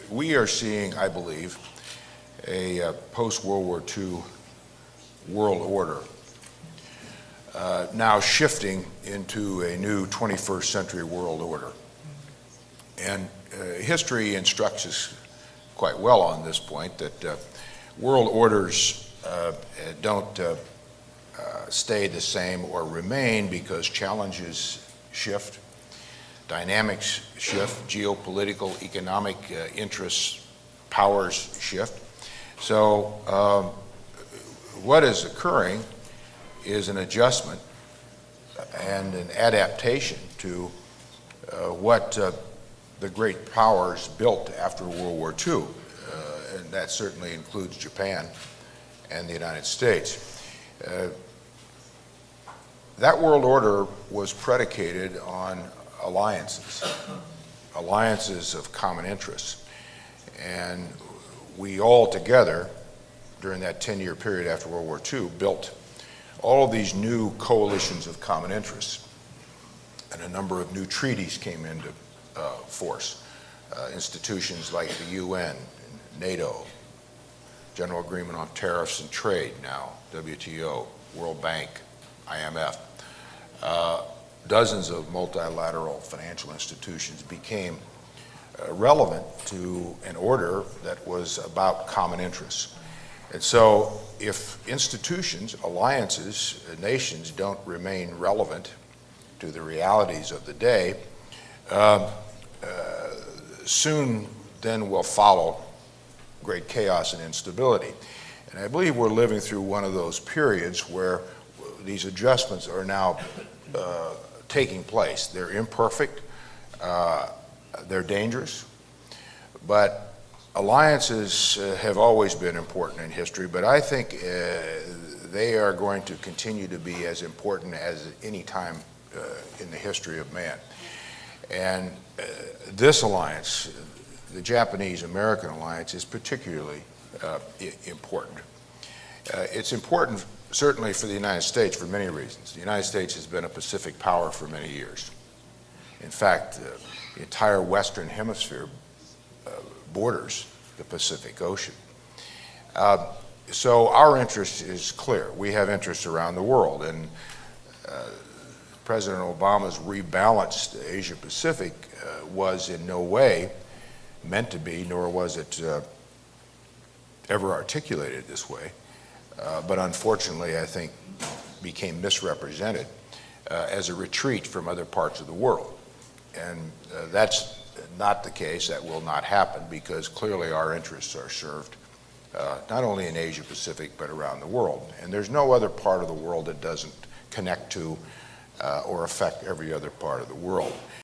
we are seeing, I believe, a post-World War II world order now shifting into a new 21st century world order. And history instructs us quite well on this point that world orders don't stay the same or remain because challenges shift, dynamics shift, geopolitical, economic interests, powers shift. So what is occurring is an adjustment and an adaptation to what the great powers built after World War II, and that certainly includes Japan and the United States. That world order was predicated on alliances of common interests. And we all together, during that 10-year period after World War II, built all of these new coalitions of common interests. And a number of new treaties came into force. Institutions like the UN, NATO, General Agreement on Tariffs and Trade now, WTO, World Bank, IMF. Dozens of multilateral financial institutions became relevant to an order that was about common interests. And so if institutions, alliances, nations don't remain relevant to the realities of the day, soon then will follow great chaos and instability. And I believe we're living through one of those periods where these adjustments are now taking place. They're imperfect, they're dangerous, but alliances have always been important in history, but I think they are going to continue to be as important as any time in the history of man. And this alliance, the Japanese-American alliance, is particularly important. It's important certainly for the United States for many reasons. The United States has been a Pacific power for many years. In fact, the entire Western Hemisphere borders the Pacific Ocean. So our interest is clear. We have interests around the world, and President Obama's rebalanced Asia-Pacific was in no way meant to be, nor was it ever articulated this way, but unfortunately I think became misrepresented as a retreat from other parts of the world. And that's not the case. That will not happen, because clearly our interests are served not only in Asia-Pacific but around the world. And there's no other part of the world that doesn't connect to or affect every other part of the world.